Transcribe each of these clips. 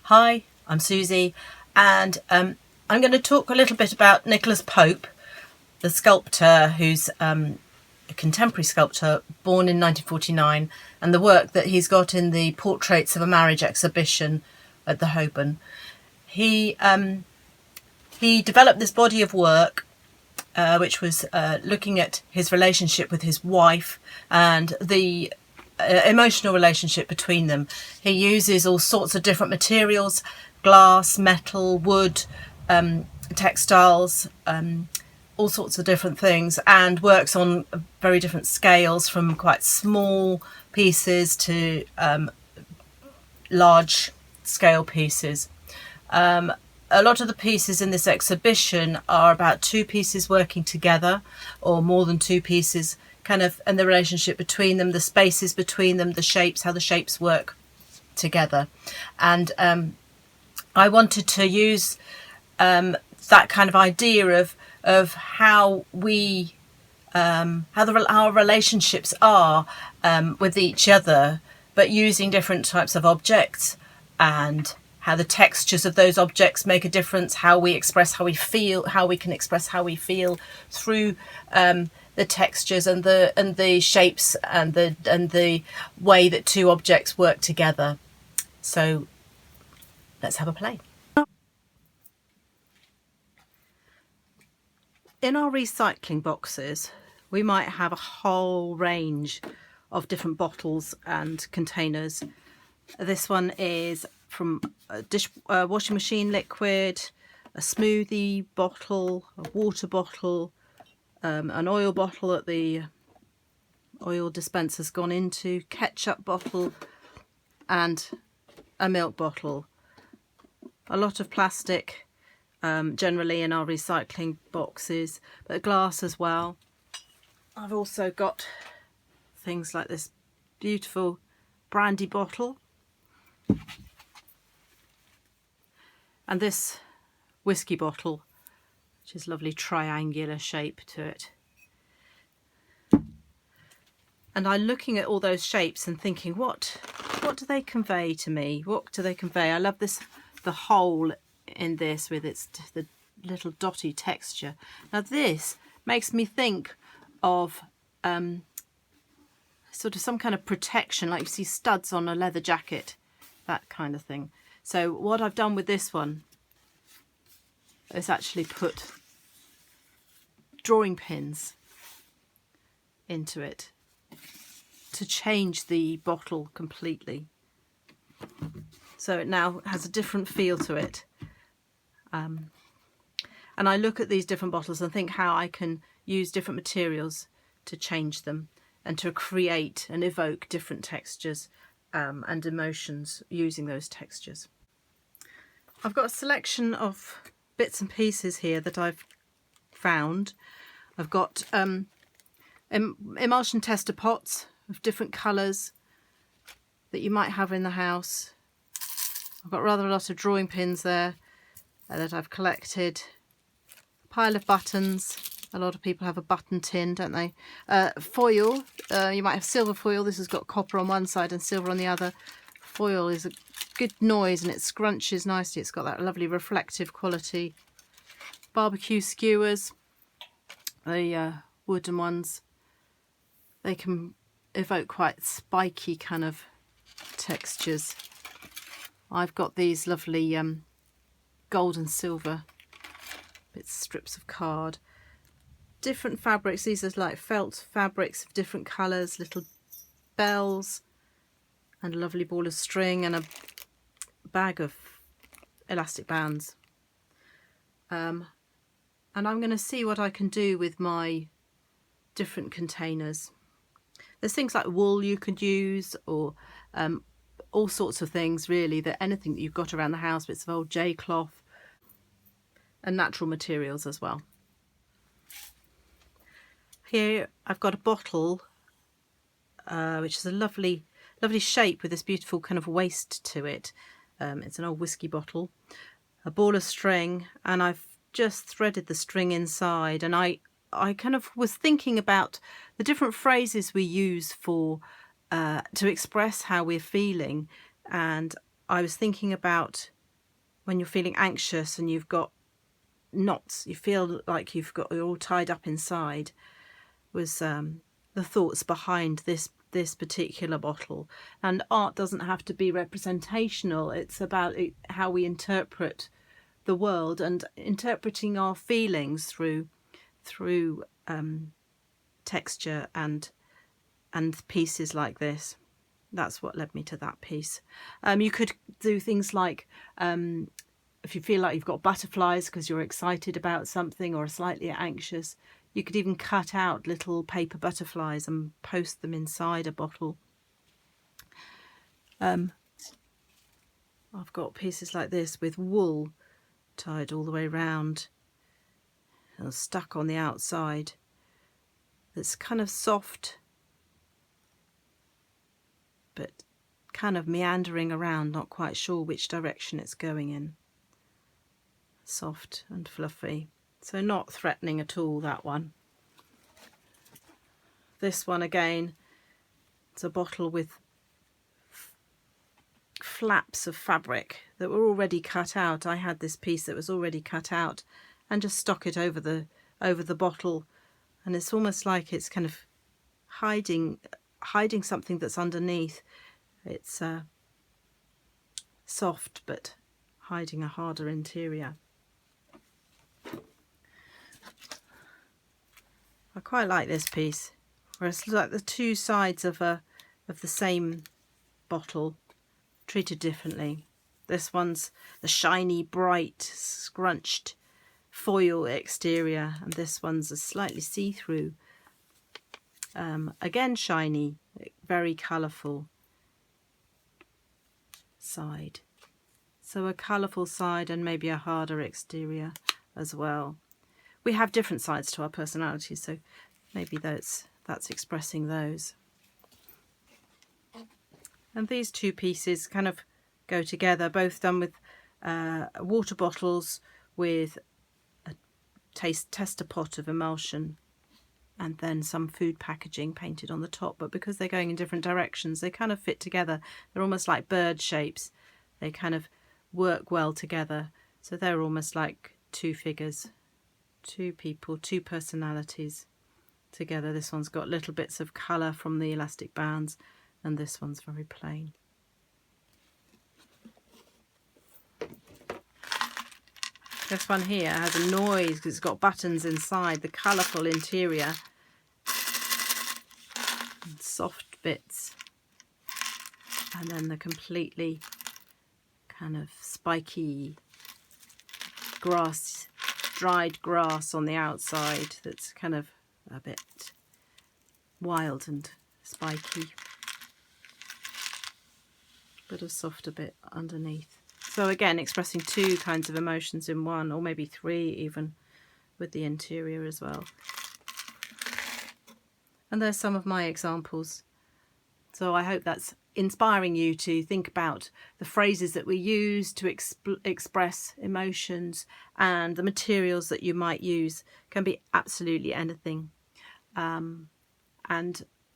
Hi, I'm Susie, and I'm going to talk a little bit about Nicholas Pope, the sculptor who's a contemporary sculptor born in 1949, and the work that he's got in the Portraits of a Marriage exhibition at the Holborn. He developed this body of work which was looking at his relationship with his wife and the emotional relationship between them. He uses all sorts of different materials: glass, metal, wood, textiles, all sorts of different things, and works on very different scales, from quite small pieces to large scale pieces. A lot of the pieces in this exhibition are about two pieces working together, or more than two pieces, kind of, and the relationship between them, the spaces between them, the shapes, how the shapes work together. And I wanted to use that kind of idea of how we our relationships are with each other, but using different types of objects, and how the textures of those objects make a difference, how we express how we feel, how we can express how we feel through the textures and the shapes and the way that two objects work together. So let's have a play. In our recycling boxes, we might have a whole range of different bottles and containers. This one is from a washing machine liquid, a smoothie bottle, a water bottle, an oil bottle that the oil dispenser's gone into, ketchup bottle, and a milk bottle. A lot of plastic generally in our recycling boxes, but glass as well. I've also got things like this beautiful brandy bottle, and this whiskey bottle, which is lovely triangular shape to it. And I'm looking at all those shapes and thinking, what do they convey to me? What do they convey? I love this, the hole in this with the little dotty texture. Now this makes me think of sort of some kind of protection, like you see studs on a leather jacket, that kind of thing. So what I've done with this one is actually put drawing pins into it to change the bottle completely. So it now has a different feel to it. And I look at these different bottles and think how I can use different materials to change them and to create and evoke different textures and emotions using those textures. I've got a selection of bits and pieces here that I've found. I've got emulsion tester pots of different colours that you might have in the house. I've got rather a lot of drawing pins there that I've collected. A pile of buttons. A lot of people have a button tin, don't they? Foil. You might have silver foil. This has got copper on one side and silver on the other. Foil is a good noise and it scrunches nicely. It's got that lovely reflective quality. Barbecue skewers, the wooden ones. They can evoke quite spiky kind of textures. I've got these lovely gold and silver strips of card. Different fabrics. These are like felt fabrics of different colours, little bells, and a lovely ball of string, and a bag of elastic bands. And I'm going to see what I can do with my different containers. There's things like wool you could use, or all sorts of things really, that anything that you've got around the house, bits of old J cloth and natural materials as well. Here I've got a bottle which is a lovely shape with this beautiful kind of waist to it. It's an old whiskey bottle, a ball of string, and I've just threaded the string inside, and I kind of was thinking about the different phrases we use for to express how we're feeling, and I was thinking about when you're feeling anxious and you've got knots, you feel like you're all tied up inside, was the thoughts behind this particular bottle. And art doesn't have to be representational. It's about how we interpret the world and interpreting our feelings through texture and pieces like this. That's what led me to that piece. You could do things like if you feel like you've got butterflies because you're excited about something or slightly anxious, you could even cut out little paper butterflies and post them inside a bottle. I've got pieces like this with wool tied all the way round and stuck on the outside. That's kind of soft, but kind of meandering around, not quite sure which direction it's going in. Soft and fluffy, so not threatening at all, that one. This one again, it's a bottle with flaps of fabric that were already cut out. I had this piece that was already cut out and just stuck it over the bottle, and it's almost like it's kind of hiding something that's underneath. It's soft but hiding a harder interior. I quite like this piece, where it's like the two sides of the same bottle treated differently. This one's the shiny, bright, scrunched foil exterior, and this one's a slightly see-through, again shiny, very colourful side. So a colourful side and maybe a harder exterior as well. We have different sides to our personalities, so maybe that's expressing those. And these two pieces kind of go together, both done with water bottles with a tester pot of emulsion and then some food packaging painted on the top. But because they're going in different directions, they kind of fit together. They're almost like bird shapes. They kind of work well together. So they're almost like two figures, two people, two personalities together. This one's got little bits of colour from the elastic bands, and this one's very plain. This one here has a noise because it's got buttons inside, the colourful interior, and soft bits, and then the completely kind of spiky grass, dried grass on the outside that's kind of a bit wild and spiky, but a softer bit underneath. So again, expressing two kinds of emotions in one, or maybe three even, with the interior as well. And there's some of my examples. So I hope that's inspiring you to think about the phrases that we use to express emotions, and the materials that you might use can be absolutely anything. And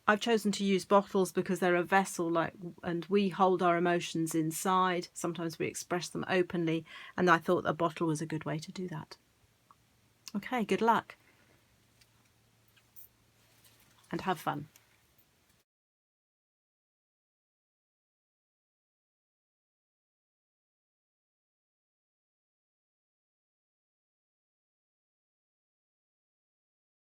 I've chosen to use bottles because they're a vessel, and we hold our emotions inside. Sometimes we express them openly, and I thought a bottle was a good way to do that. Okay, good luck and have fun.